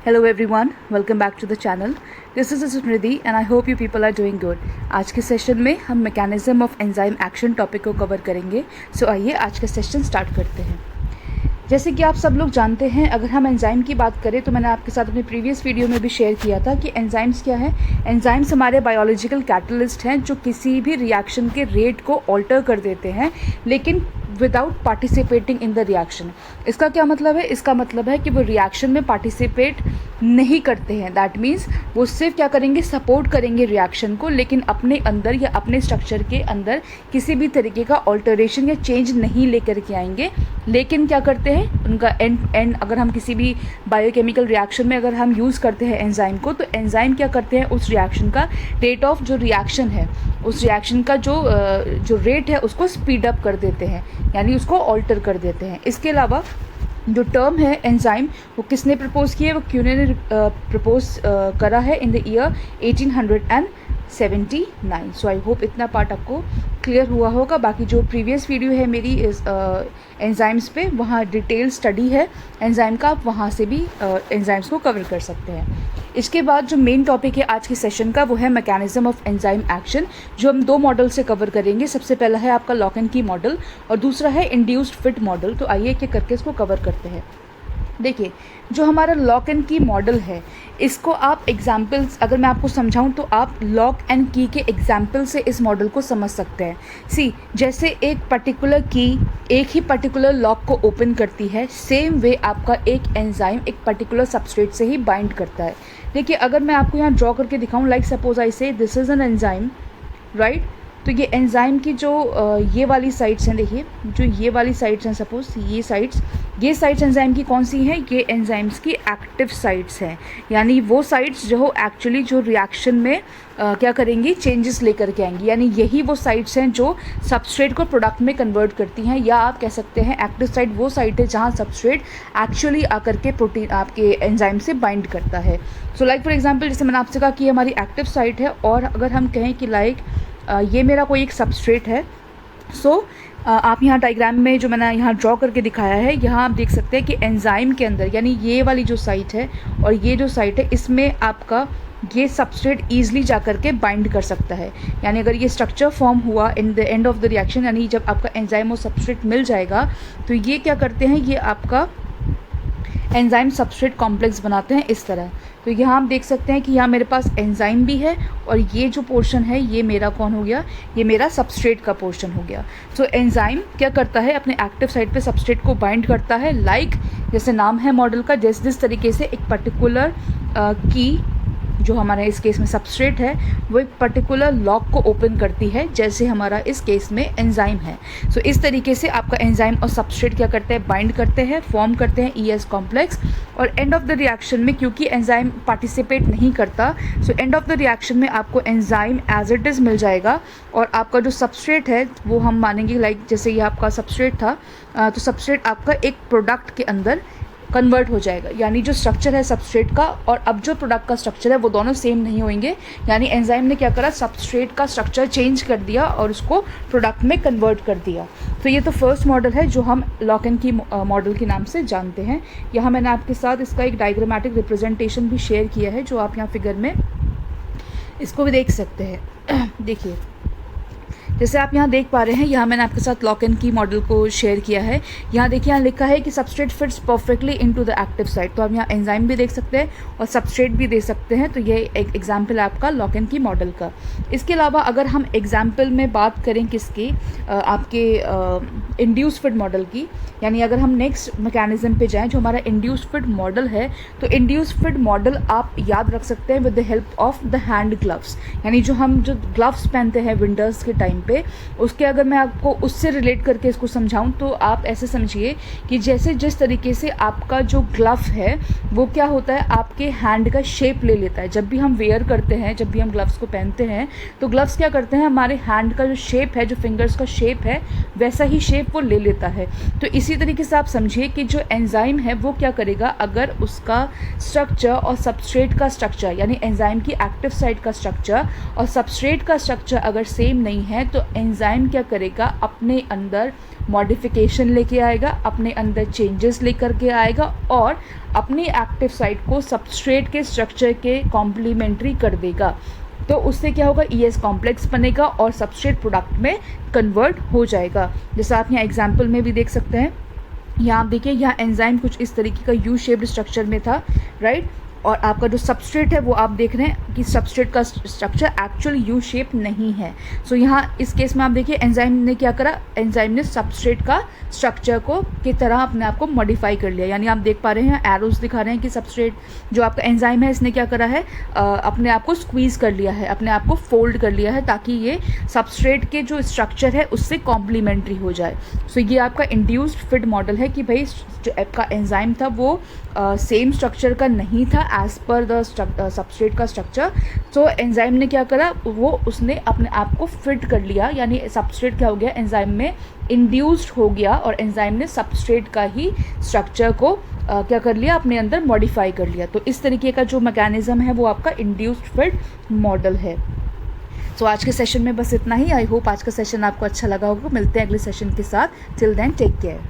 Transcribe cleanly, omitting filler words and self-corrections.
Hello everyone, welcome back to the channel. This is Smriti and I hope you people are doing good. आज के session में हम mechanism of enzyme action topic को cover करेंगे. सो आइए आज का सेशन स्टार्ट करते हैं. जैसे कि आप सब लोग जानते हैं, अगर हम एंजाइम की बात करें तो मैंने आपके साथ अपने प्रीवियस वीडियो में भी शेयर किया था कि एंजाइम्स क्या है. एंजाइम्स हमारे बायोलॉजिकल कैटलिस्ट हैं जो किसी भी रिएक्शन के रेट को ऑल्टर कर देते हैं, लेकिन without participating in the reaction. इसका क्या मतलब है? इसका मतलब है कि वो रिएक्शन में पार्टिसिपेट नहीं करते हैं. दैट मीन्स वो सिर्फ क्या करेंगे, सपोर्ट करेंगे रिएक्शन को, लेकिन अपने अंदर या अपने स्ट्रक्चर के अंदर किसी भी तरीके का ऑल्टरेशन या चेंज नहीं लेकर के आएंगे. लेकिन क्या करते हैं, उनका एंड अगर हम किसी भी बायोकेमिकल रिएक्शन में अगर हम यूज़ करते हैं एंजाइम को, तो एंजाइम क्या करते हैं, उस रिएक्शन का रेट ऑफ जो रिएक्शन है, उस रिएक्शन का जो रेट है उसको स्पीड अप कर देते हैं, यानी उसको ऑल्टर कर देते हैं. इसके अलावा जो टर्म है एंजाइम, वो किसने प्रपोज किया है? वो क्यूने ने प्रपोज करा है in the year 1879. So I hope इतना पार्ट आपको क्लियर हुआ होगा. बाकी जो प्रीवियस वीडियो है मेरी इस एंजाइम्स पे, वहाँ डिटेल स्टडी है एंजाइम का, आप वहाँ से भी एंजाइम्स को कवर कर सकते हैं. इसके बाद जो मेन टॉपिक है आज के सेशन का, वो है मैकेनिज्म ऑफ एंजाइम एक्शन, जो हम दो मॉडल से कवर करेंगे. सबसे पहला है आपका लॉक एंड की मॉडल और दूसरा है इंड्यूस्ड फिट मॉडल. तो आइए एक एक करके इसको कवर करते हैं. देखिए, जो हमारा लॉक एंड की मॉडल है, इसको आप एग्जाम्पल्स अगर मैं आपको समझाऊं तो आप लॉक एंड की के एग्जाम्पल से इस मॉडल को समझ सकते हैं. जैसे एक पर्टिकुलर की एक ही पर्टिकुलर लॉक को ओपन करती है, सेम वे आपका एक एंजाइम एक पर्टिकुलर सबस्ट्रेट से ही बाइंड करता है. देखिए, अगर मैं आपको यहाँ ड्रॉ करके दिखाऊं, लाइक सपोज आई से this is an enzyme, right. तो ये एंजाइम की जो ये वाली साइड्स हैं, देखिए जो ये वाली साइड्स हैं, सपोज ये साइड्स एंजाइम की कौन सी हैं? ये एंजाइम्स की एक्टिव साइड्स हैं, यानी वो साइड्स जो एक्चुअली जो रिएक्शन में क्या करेंगी, चेंजेस लेकर के आएंगी. यानी यही वो साइड्स हैं जो सबस्ट्रेट को प्रोडक्ट में कन्वर्ट करती हैं, या आप कह सकते हैं एक्टिव साइड वो साइड है जहाँ सबस्ट्रेट एक्चुअली आकर के प्रोटीन आपके एंजाइम से बाइंड करता है. सो लाइक फॉर एग्जांपल, जैसे मैंने आपसे कहा कि हमारी एक्टिव साइट है, और अगर हम कहें कि लाइक ये मेरा कोई एक सबस्ट्रेट है. आप यहाँ डायग्राम में जो मैंने यहाँ ड्रॉ करके दिखाया है, यहाँ आप देख सकते हैं कि एंजाइम के अंदर, यानी ये वाली जो साइट है और ये जो साइट है, इसमें आपका ये सबस्ट्रेट ईजिली जा कर के बाइंड कर सकता है. यानी अगर ये स्ट्रक्चर फॉर्म हुआ in the end of the reaction, यानी जब आपका एंजाइम और सबस्ट्रेट मिल जाएगा, तो ये क्या करते हैं, ये आपका एंजाइम सबस्ट्रेट कॉम्प्लेक्स बनाते हैं इस तरह. तो यहाँ आप देख सकते हैं कि यहाँ मेरे पास एंजाइम भी है, और ये जो पोर्शन है ये मेरा कौन हो गया, ये मेरा सबस्ट्रेट का पोर्शन हो गया. सो एंजाइम क्या करता है, अपने एक्टिव साइट पे सबस्ट्रेट को बाइंड करता है, लाइक जैसे नाम है मॉडल का, जिस तरीके से एक पर्टिकुलर की जो हमारे इस केस में सबस्ट्रेट है, वो एक पर्टिकुलर लॉक को ओपन करती है, जैसे हमारा इस केस में एंजाइम है. सो इस तरीके से आपका एंजाइम और सबस्ट्रेट क्या करते हैं, बाइंड करते हैं, फॉर्म करते हैं ES कॉम्प्लेक्स. और एंड ऑफ द रिएक्शन में, क्योंकि एंजाइम पार्टिसिपेट नहीं करता, so end of the reaction में आपको एंजाइम एज इट इज़ मिल जाएगा, और आपका जो सबस्ट्रेट है वो हम मानेंगे लाइक जैसे ये आपका सबस्ट्रेट था, तो सबस्ट्रेट आपका एक प्रोडक्ट के अंदर कन्वर्ट हो जाएगा. यानी जो स्ट्रक्चर है सबस्ट्रेट का और अब जो प्रोडक्ट का स्ट्रक्चर है, वो दोनों सेम नहीं होंगे. यानी एंजाइम ने क्या करा, सबस्ट्रेट का स्ट्रक्चर चेंज कर दिया और उसको प्रोडक्ट में कन्वर्ट कर दिया. तो ये तो फर्स्ट मॉडल है जो हम लॉक एंड की मॉडल के नाम से जानते हैं. यहाँ मैंने आपके साथ इसका एक डायग्रामेटिक रिप्रेजेंटेशन भी शेयर किया है, जो आप यहाँ फिगर में इसको भी देख सकते हैं. देखिए, जैसे आप यहाँ देख पा रहे हैं, यहाँ मैंने आपके साथ लॉक एंड की मॉडल को शेयर किया है. यहाँ देखिए, यहाँ लिखा है कि substrate fits perfectly into the active site. तो आप यहाँ एंजाइम भी देख सकते हैं और सबस्ट्रेट भी देख सकते हैं. तो ये एक एग्जाम्पल है आपका लॉक एंड की मॉडल का. इसके अलावा अगर हम एग्जाम्पल में बात करें किसकी, आपके इंड्यूस्ड फिट मॉडल की, यानी अगर हम नेक्स्ट मैकेनिज्म पे जाएँ जो हमारा इंड्यूस्ड फिट मॉडल है, तो इंड्यूस्ड फिट मॉडल आप याद रख सकते हैं with the help of the hand gloves. यानी जो ग्लव्स पहनते हैं विंटर्स के टाइम पे, उसके अगर मैं आपको उससे रिलेट करके इसको समझाऊं, तो आप ऐसे समझिए कि जैसे जिस तरीके से आपका जो ग्लव है वो क्या होता है, आपके हैंड का शेप ले लेता है. जब भी हम वेयर करते हैं, जब भी हम ग्लव्स को पहनते हैं, तो ग्लव्स क्या करते हैं, हमारे हैंड का जो शेप है, जो फिंगर्स का शेप है, वैसा ही शेप वो ले लेता है. तो इसी तरीके से आप समझिए कि जो एंजाइम है वो क्या करेगा, अगर उसका स्ट्रक्चर और सबस्ट्रेट का स्ट्रक्चर, यानी एंजाइम की एक्टिव साइट का स्ट्रक्चर और सबस्ट्रेट का स्ट्रक्चर अगर सेम नहीं है, तो तो एंजाइम क्या करेगा, अपने अंदर मॉडिफिकेशन लेके आएगा, अपने अंदर चेंजेस लेकर के आएगा और अपनी एक्टिव साइट को सबस्ट्रेट के स्ट्रक्चर के कॉम्प्लीमेंट्री कर देगा। तो उससे क्या होगा, ES कॉम्प्लेक्स बनेगा और सबस्ट्रेट प्रोडक्ट में कन्वर्ट हो जाएगा। जैसा आप यहाँ एग्जाम्पल में भी देख सकते हैं, यहाँ आप देखिए, यहाँ एंजाइम कुछ इस तरीके का यू शेप्ड स्ट्रक्चर में था, राइट। और आपका जो सबस्ट्रेट है वो आप देख रहे हैं कि सबस्ट्रेट का स्ट्रक्चर एक्चुअल यू शेप नहीं है। सो यहाँ इस केस में आप देखिए एंजाइम ने क्या करा, एंजाइम ने सबस्ट्रेट का स्ट्रक्चर को की तरह अपने आप को मॉडिफाई कर लिया। यानी आप देख पा रहे हैं एरोज दिखा रहे हैं कि सबस्ट्रेट जो आपका एंजाइम है इसने क्या करा है, अपने आप को स्क्वीज़ कर लिया है, अपने आप को फोल्ड कर लिया है ताकि ये सबस्ट्रेट के जो स्ट्रक्चर है उससे कॉम्प्लीमेंट्री हो जाए। सो ये आपका इंड्यूस्ड फिट मॉडल है कि भाई जो आपका एंजाइम था वो सेम स्ट्रक्चर का नहीं था एज पर द सबस्ट्रेट का स्ट्रक्चर। सो एंजाइम ने क्या करा, वो उसने अपने आप को फिट कर लिया, यानी सबस्ट्रेट क्या हो गया, एंजाइम में इंड्यूस्ड हो गया और एंजाइम ने सबस्ट्रेट का ही स्ट्रक्चर को क्या कर लिया, अपने अंदर मॉडिफाई कर लिया। तो इस तरीके का जो मैकेनिज्म है वो आपका इंड्यूस्ड फिट मॉडल है। सो आज के सेशन में बस इतना ही। आई होप आज का सेशन आपको अच्छा लगा होगा। मिलते हैं अगले सेशन के साथ। Till then take care.